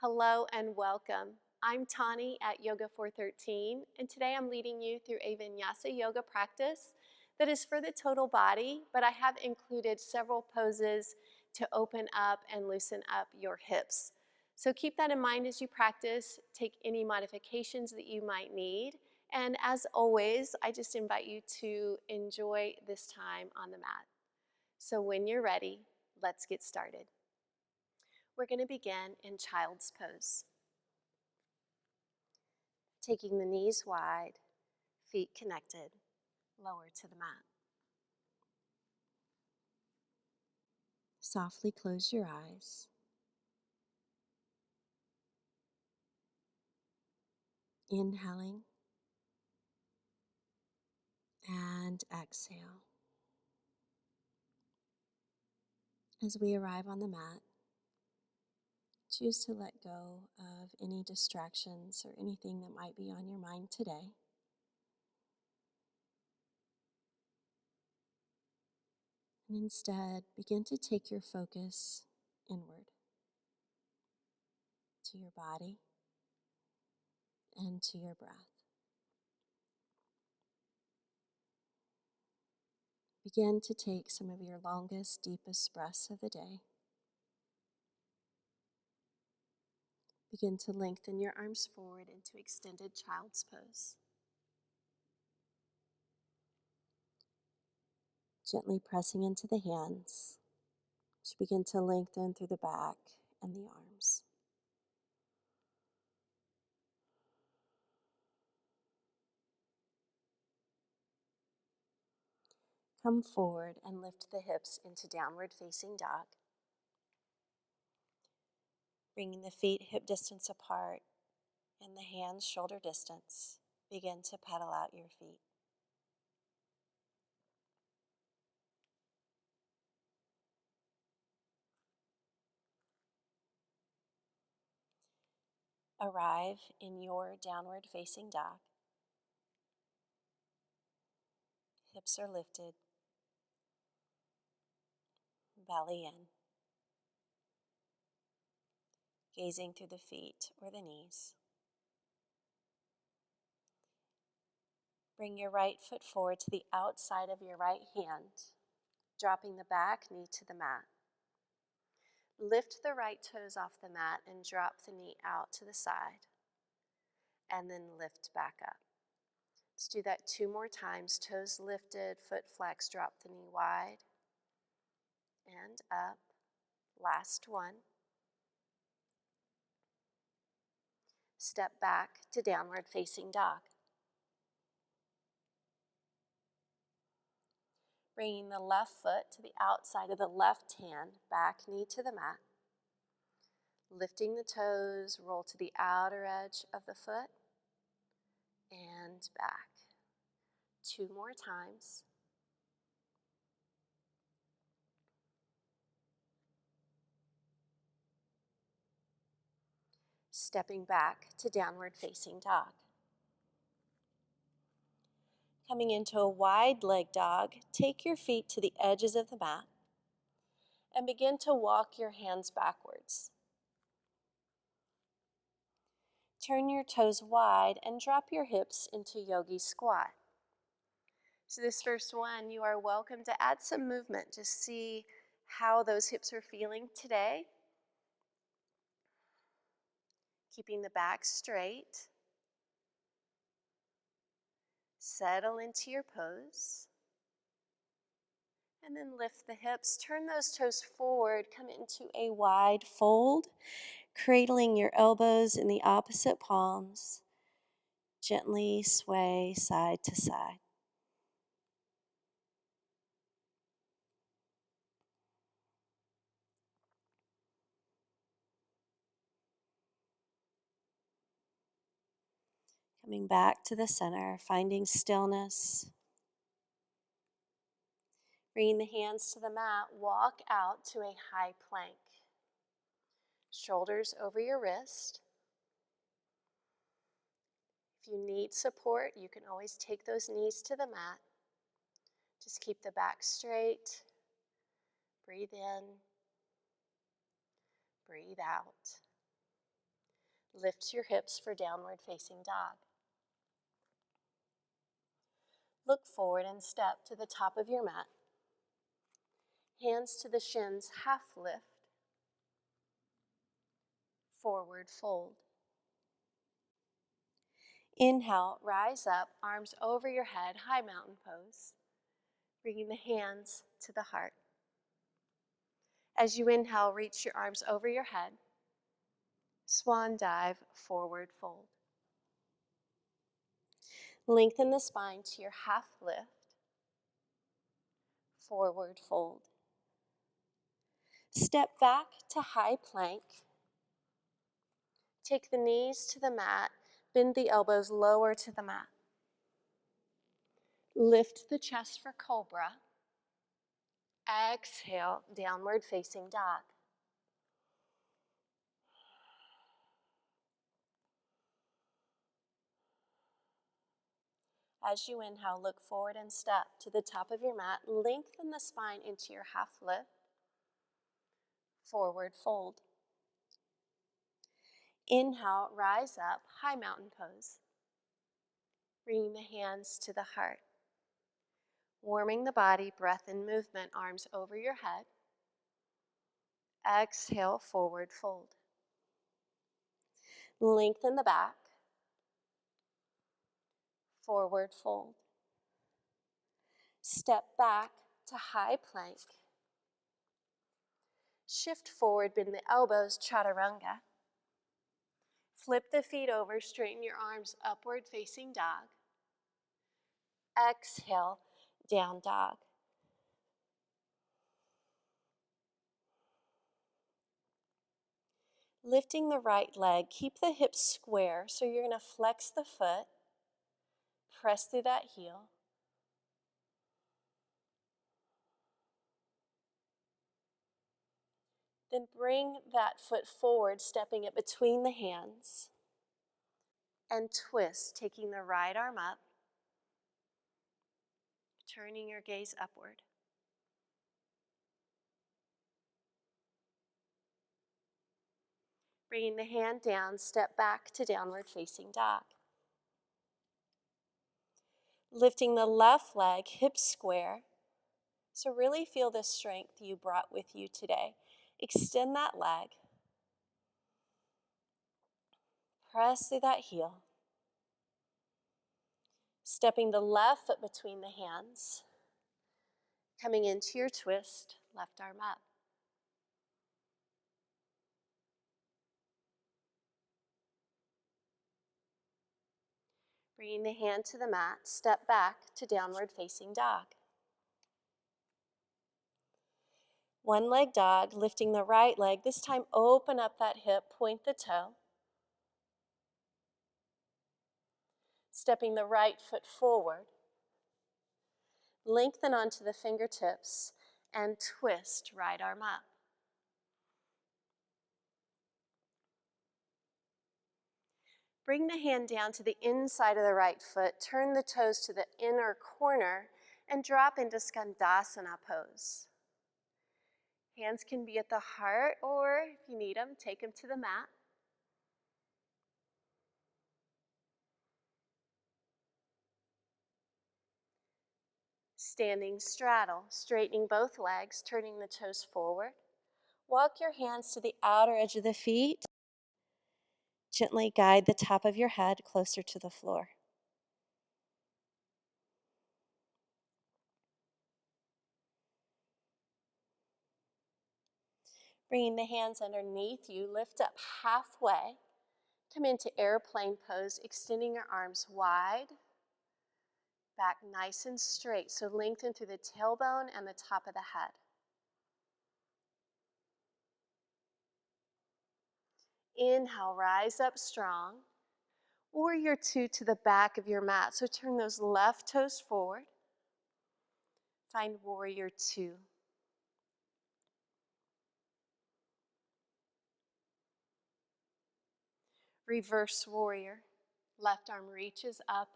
Hello and welcome. I'm Tauni at Yoga 413, and today I'm leading you through a Vinyasa yoga practice that is for the total body, but I have included several poses to open up and loosen up your hips. So keep that in mind as you practice. Take any modifications that you might need. And as always, I just invite you to enjoy this time on the mat. So when you're ready, let's get started. We're going to begin in child's pose. Taking the knees wide, feet connected, lower to the mat. Softly close your eyes. Inhaling and exhale. As we arrive on the mat, choose to let go of any distractions or anything that might be on your mind today. And instead, begin to take your focus inward to your body and to your breath. Begin to take some of your longest, deepest breaths of the day. Begin to lengthen your arms forward into extended child's pose. Gently pressing into the hands, which begin to lengthen through the back and the arms. Come forward and lift the hips into downward facing dog. Bringing the feet hip distance apart and the hands shoulder distance. Begin to pedal out your feet. Arrive in your downward facing dog. Hips are lifted. Belly in. Gazing through the feet or the knees. Bring your right foot forward to the outside of your right hand, dropping the back knee to the mat. Lift the right toes off the mat and drop the knee out to the side, and then lift back up. Let's do that 2 more times. Toes lifted, foot flex, drop the knee wide, and up. Last one. Step back to downward facing dog. Bringing the left foot to the outside of the left hand, back knee to the mat. Lifting the toes, roll to the outer edge of the foot, and back. 2 more times. Stepping back to downward facing dog. Coming into a wide leg dog, take your feet to the edges of the mat and begin to walk your hands backwards. Turn your toes wide and drop your hips into yogi squat. So this first one, you are welcome to add some movement. Just see how those hips are feeling today. Keeping the back straight. Settle into your pose. And then lift the hips. Turn those toes forward. Come into a wide fold. Cradling your elbows in the opposite palms. Gently sway side to side. Coming back to the center, finding stillness. Bringing the hands to the mat, walk out to a high plank. Shoulders over your wrist. If you need support, you can always take those knees to the mat. Just keep the back straight. Breathe in. Breathe out. Lift your hips for downward facing dog. Look forward and step to the top of your mat. Hands to the shins, half lift. Forward fold. Inhale, rise up, arms over your head, high mountain pose. Bringing the hands to the heart. As you inhale, reach your arms over your head. Swan dive, forward fold. Lengthen the spine to your half lift. Forward fold. Step back to high plank. Take the knees to the mat. Bend the elbows lower to the mat. Lift the chest for cobra. Exhale, downward facing dog. As you inhale, look forward and step to the top of your mat. Lengthen the spine into your half lift. Forward fold. Inhale, rise up, high mountain pose. Bringing the hands to the heart. Warming the body, breath and movement, arms over your head. Exhale, forward fold. Lengthen the back. Forward fold. Step back to high plank. Shift forward, bend the elbows, chaturanga. Flip the feet over, straighten your arms upward facing dog. Exhale, down dog. Lifting the right leg, keep the hips square, so you're going to flex the foot, press through that heel. Then bring that foot forward, stepping it between the hands. And twist, taking the right arm up, turning your gaze upward. Bringing the hand down, step back to downward facing dog. Lifting the left leg, hips square. So really feel the strength you brought with you today. Extend that leg. Press through that heel. Stepping the left foot between the hands. Coming into your twist, left arm up. Bringing the hand to the mat, step back to downward facing dog. One leg dog, lifting the right leg. This time open up that hip, point the toe. Stepping the right foot forward. Lengthen onto the fingertips and twist right arm up. Bring the hand down to the inside of the right foot, turn the toes to the inner corner, and drop into Skandasana pose. Hands can be at the heart, or if you need them, take them to the mat. Standing straddle, straightening both legs, turning the toes forward. Walk your hands to the outer edge of the feet. Gently guide the top of your head closer to the floor. Bringing the hands underneath you, lift up halfway. Come into airplane pose, extending your arms wide. Back nice and straight, so lengthen through the tailbone and the top of the head. Inhale, rise up strong. Warrior two to the back of your mat, so turn those left toes forward. Find warrior two. Reverse warrior. Left arm reaches up.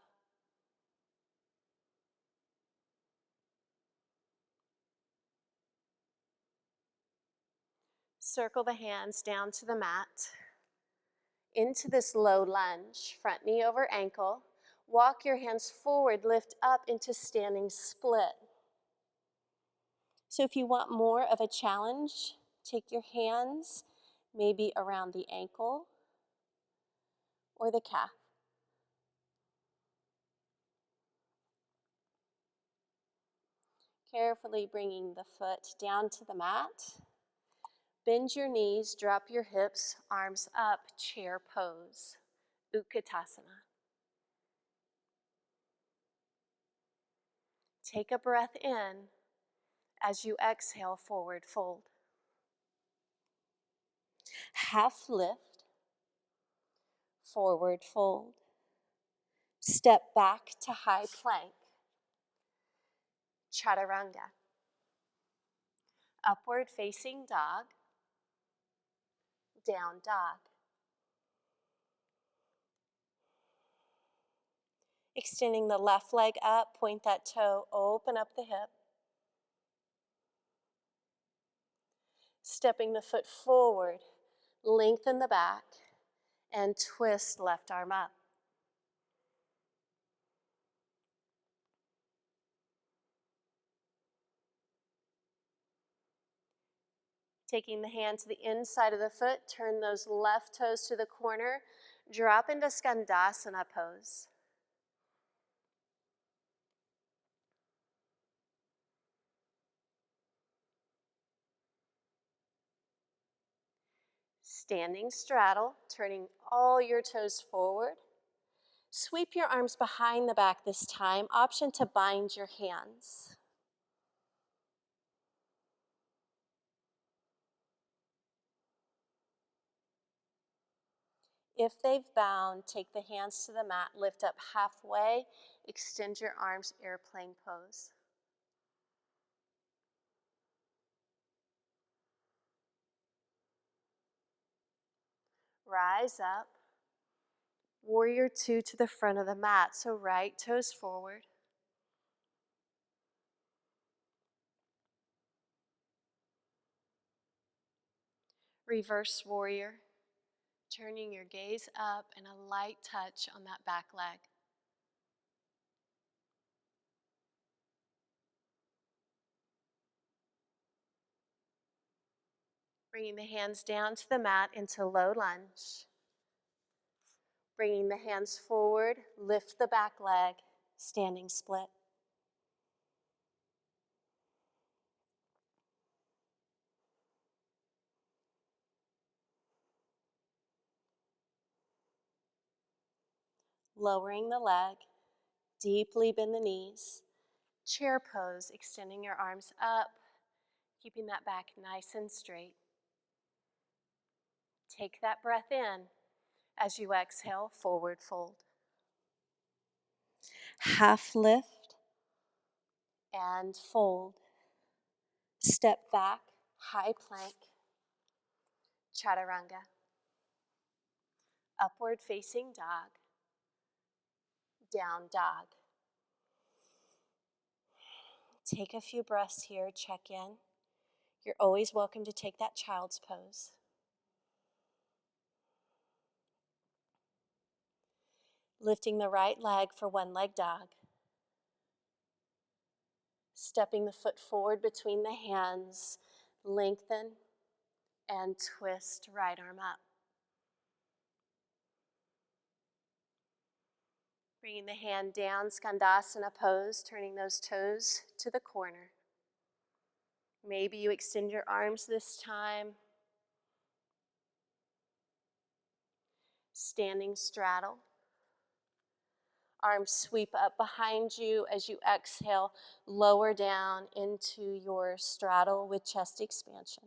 Circle the hands down to the mat. Into this low lunge, front knee over ankle. Walk your hands forward, lift up into standing split. So if you want more of a challenge, take your hands maybe around the ankle or the calf. Carefully bringing the foot down to the mat. Bend your knees, drop your hips, arms up, chair pose, Utkatasana. Take a breath in as you exhale, forward fold. Half lift, forward fold. Step back to high plank, Chaturanga. Upward facing dog, down dog. Extending the left leg up, point that toe, open up the hip. Stepping the foot forward, lengthen the back, and twist left arm up. Taking the hand to the inside of the foot, turn those left toes to the corner, drop into Skandasana pose. Standing straddle, turning all your toes forward. Sweep your arms behind the back this time. Option to bind your hands. If they've bound, take the hands to the mat, lift up halfway, extend your arms, airplane pose. Rise up. Warrior two to the front of the mat, so right toes forward. Reverse warrior, turning your gaze up and a light touch on that back leg. Bringing the hands down to the mat into low lunge. Bringing the hands forward, lift the back leg, standing split. Lowering the leg, deeply bend the knees. Chair pose, extending your arms up, keeping that back nice and straight. Take that breath in as you exhale, forward fold. Half lift and fold. Step back, high plank, Chaturanga. Upward facing dog, down dog. Take a few breaths here, check in. You're always welcome to take that child's pose. Lifting the right leg for one leg dog. Stepping the foot forward between the hands, lengthen and twist right arm up. Bringing the hand down, Skandasana pose, turning those toes to the corner. Maybe you extend your arms this time. Standing straddle. Arms sweep up behind you as you exhale, lower down into your straddle with chest expansion.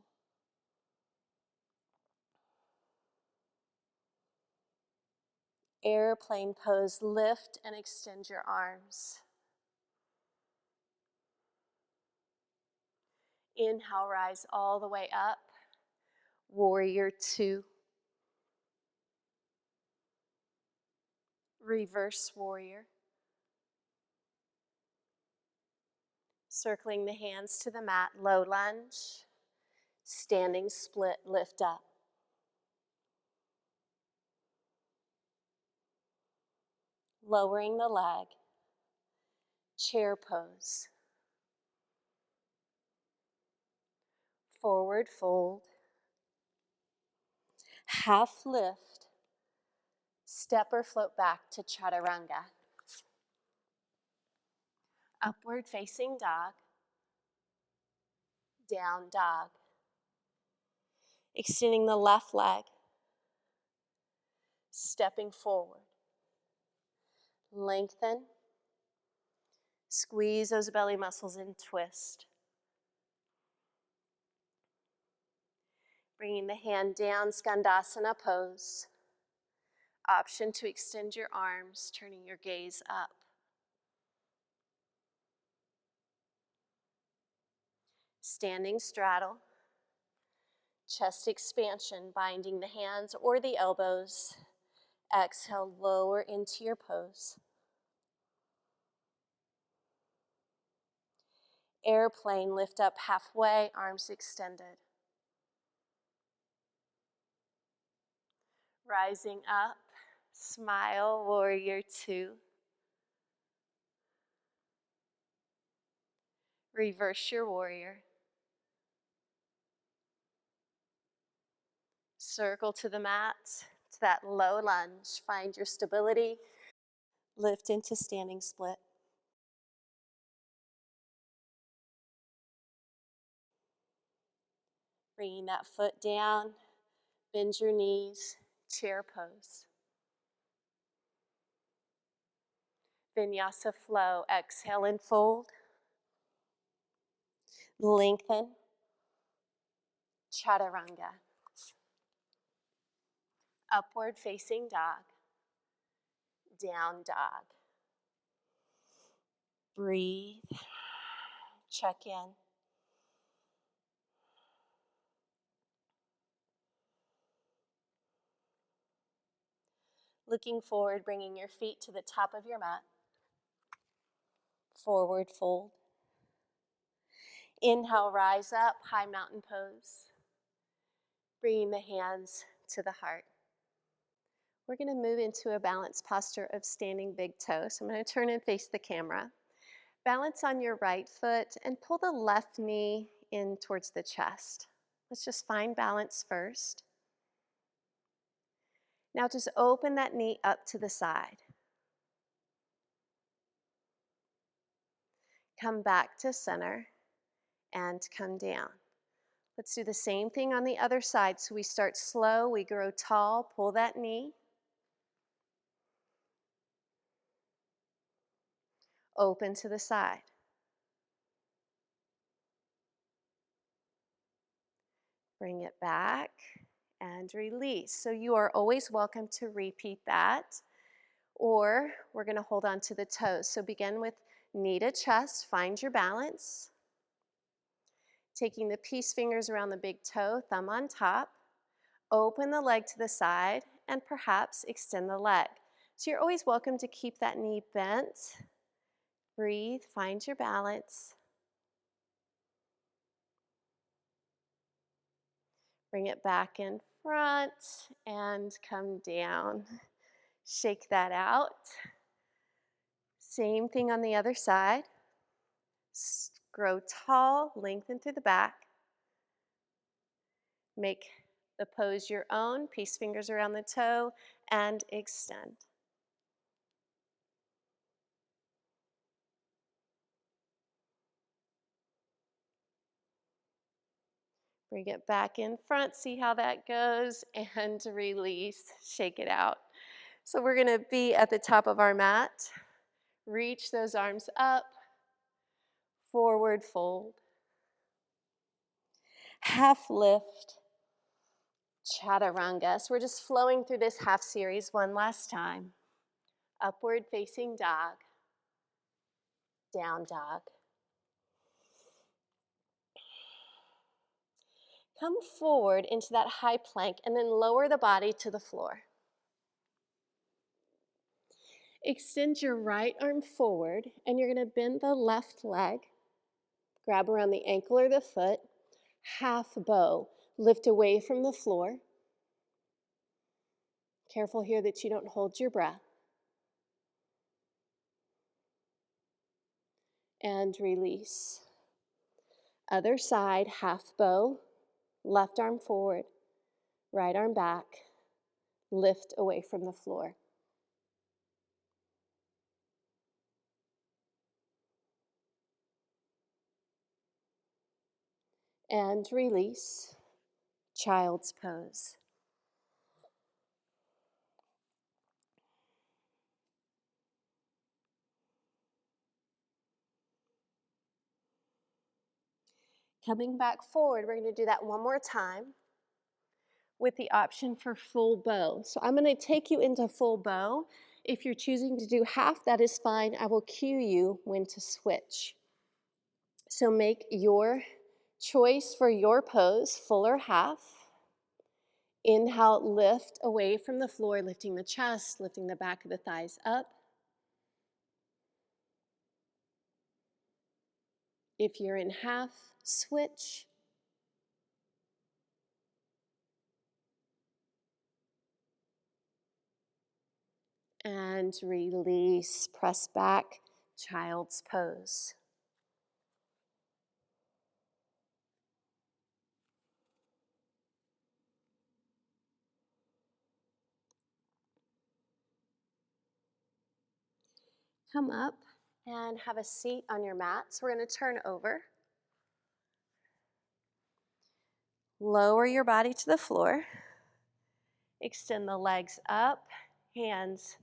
Airplane pose, lift and extend your arms. Inhale, rise all the way up. Warrior two. Reverse warrior. Circling the hands to the mat, low lunge. Standing split, lift up. lowering the leg, chair pose, forward fold, half lift, step or float back to chaturanga, upward facing dog, down dog, extending the left leg, stepping forward, lengthen, squeeze those belly muscles and twist. Bringing the hand down, Skandasana pose. Option to extend your arms, turning your gaze up. Standing straddle, chest expansion, binding the hands or the elbows. Exhale, lower into your pose. Airplane, lift up halfway, arms extended. Rising up, smile, warrior two. Reverse your warrior. Circle to the mat, to that low lunge. Find your stability. Lift into standing split. Bringing that foot down, bend your knees, chair pose. Vinyasa flow, exhale and fold. Lengthen, chaturanga. Upward facing dog, down dog. Breathe, check in. Looking forward, bringing your feet to the top of your mat. Forward fold. Inhale, rise up, high mountain pose. Bringing the hands to the heart. We're going to move into a balanced posture of standing big toe. So I'm going to turn and face the camera. Balance on your right foot and pull the left knee in towards the chest. Let's just find balance first. Now just open that knee up to the side. Come back to center and come down. Let's do the same thing on the other side. So we start slow, we grow tall, pull that knee. Open to the side. Bring it back and release. So you are always welcome to repeat that. Or we're going to hold on to the toes. So begin with knee to chest, find your balance. Taking the peace fingers around the big toe, thumb on top. Open the leg to the side and perhaps extend the leg. So you're always welcome to keep that knee bent. Breathe, find your balance. Bring it back in front and come down. Shake that out. Same thing on the other side. Grow tall, lengthen through the back. Make the pose your own, peace fingers around the toe, and extend. Bring it back in front, see how that goes, and release, shake it out. So we're gonna be at the top of our mat. Reach those arms up, forward fold. Half lift, chaturanga. So we're just flowing through this half series one last time. Upward facing dog, down dog. Come forward into that high plank and then lower the body to the floor. Extend your right arm forward and you're going to bend the left leg. Grab around the ankle or the foot. Half bow. Lift away from the floor. Careful here that you don't hold your breath. and release. Other side, half bow, left arm forward, right arm back, lift away from the floor. And release, child's pose. Coming back forward, we're going to do that one more time with the option for full bow. So I'm going to take you into full bow. If you're choosing to do half, that is fine. I will cue you when to switch. So make your choice for your pose, full or half. Inhale, lift away from the floor, lifting the chest, lifting the back of the thighs up. If you're in half, switch. And release, press back, child's pose. Come up and have a seat on your mat. So we're going to turn over. Lower your body to the floor. Extend the legs up, hands,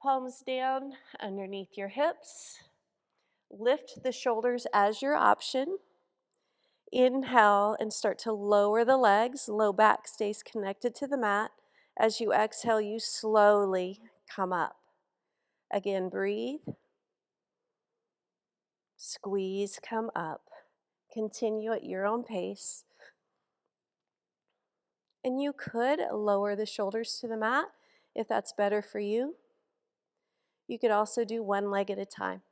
palms down underneath your hips. Lift the shoulders as your option. Inhale and start to lower the legs. Low back stays connected to the mat. As you exhale, you slowly come up. Again, breathe. Squeeze, come up. Continue at your own pace. And you could lower the shoulders to the mat if that's better for you. You could also do one leg at a time.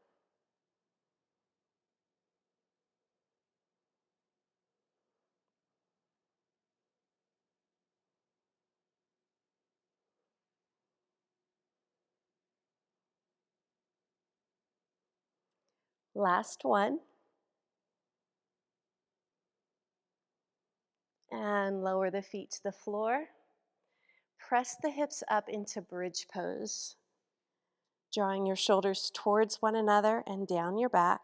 Last one. And lower the feet to the floor. Press the hips up into bridge pose, drawing your shoulders towards one another and down your back.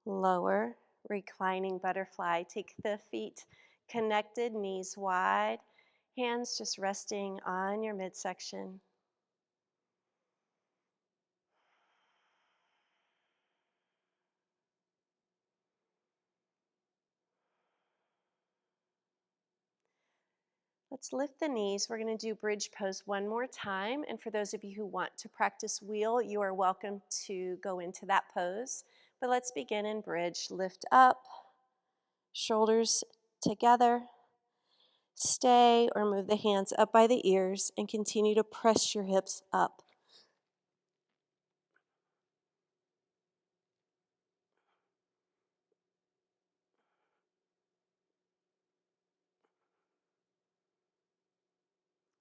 Lower, reclining butterfly. Take the feet connected, knees wide, hands just resting on your midsection. Let's lift the knees. We're going to do bridge pose one more time. And for those of you who want to practice wheel, you are welcome to go into that pose. But let's begin in bridge. Lift up, shoulders together. Stay or move the hands up by the ears and continue to press your hips up.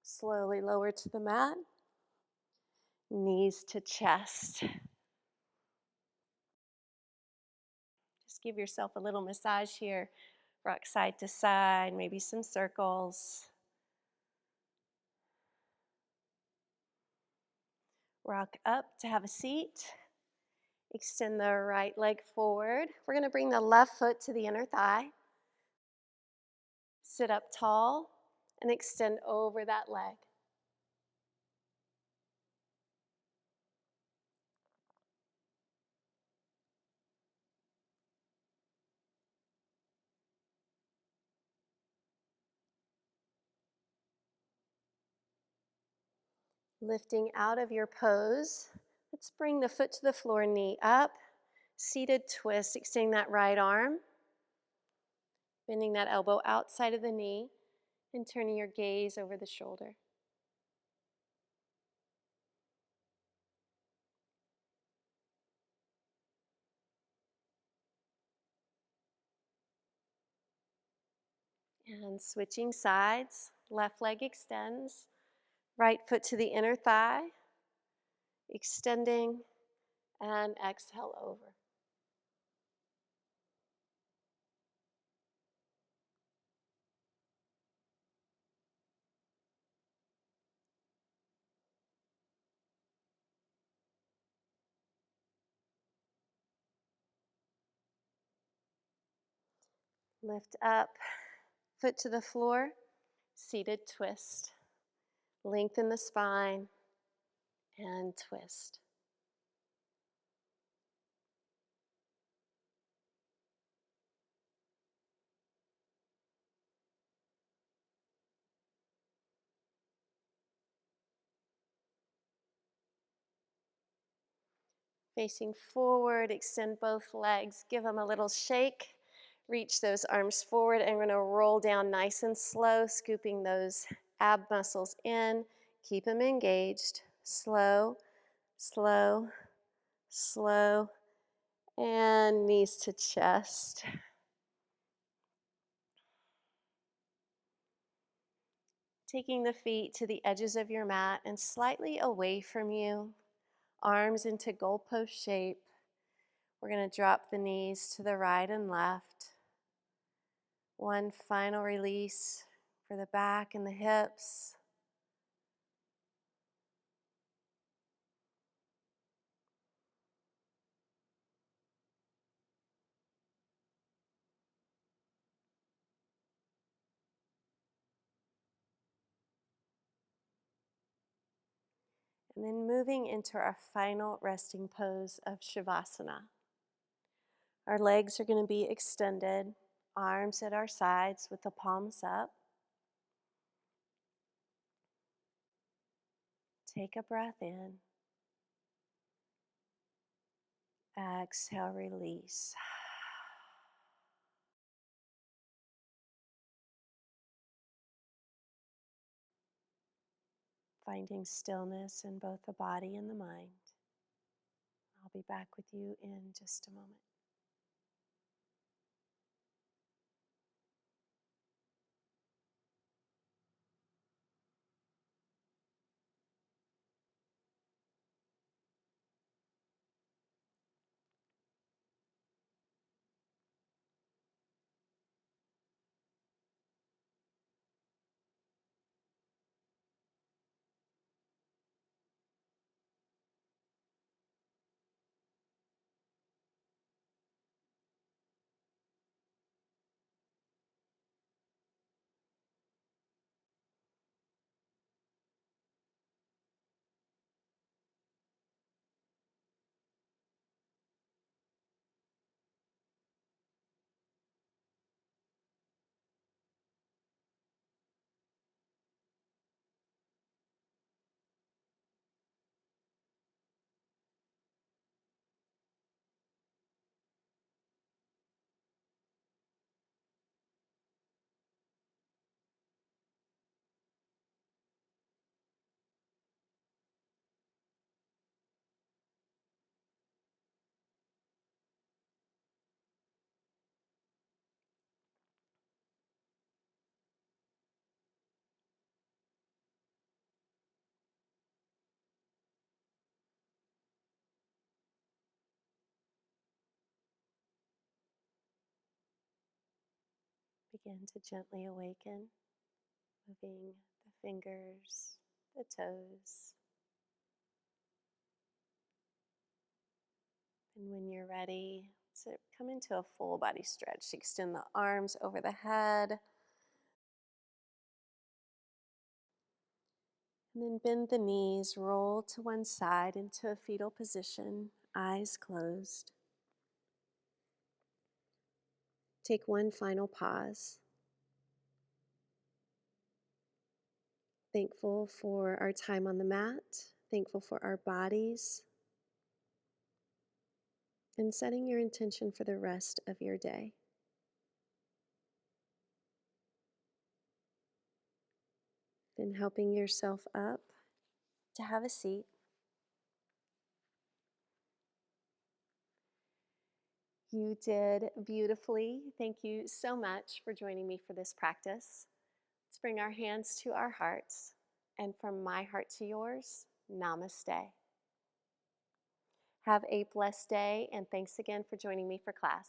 Slowly lower to the mat. Knees to chest. Just give yourself a little massage here. Rock side to side, maybe some circles. Rock up to have a seat. Extend the right leg forward. We're going to bring the left foot to the inner thigh. Sit up tall and extend over that leg. Lifting out of your pose, let's bring the foot to the floor, knee up, seated twist, extending that right arm, bending that elbow outside of the knee, and turning your gaze over the shoulder. And switching sides, left leg extends, right foot to the inner thigh, extending, and exhale over. Lift up, foot to the floor, seated twist. Lengthen the spine and twist. Facing forward, extend both legs, give them a little shake. Reach those arms forward, and we're gonna roll down nice and slow, scooping those ab muscles in. Keep them engaged. Slow, slow, slow, and knees to chest. Taking the feet to the edges of your mat and slightly away from you, arms into goalpost shape. We're going to drop the knees to the right and left. One final release for the back and the hips. And then moving into our final resting pose of Shavasana. Our legs are going to be extended, arms at our sides with the palms up. Take a breath in. Exhale, release. Finding stillness in both the body and the mind. I'll be back with you in just a moment. Begin to gently awaken, moving the fingers, the toes. And when you're ready, to come into a full body stretch. Extend the arms over the head. And then bend the knees, roll to one side into a fetal position, eyes closed. Take one final pause. Thankful for our time on the mat, thankful for our bodies, and setting your intention for the rest of your day. Then helping yourself up to have a seat. You did beautifully. Thank you so much for joining me for this practice. Let's bring our hands to our hearts. And from my heart to yours, namaste. Have a blessed day, and thanks again for joining me for class.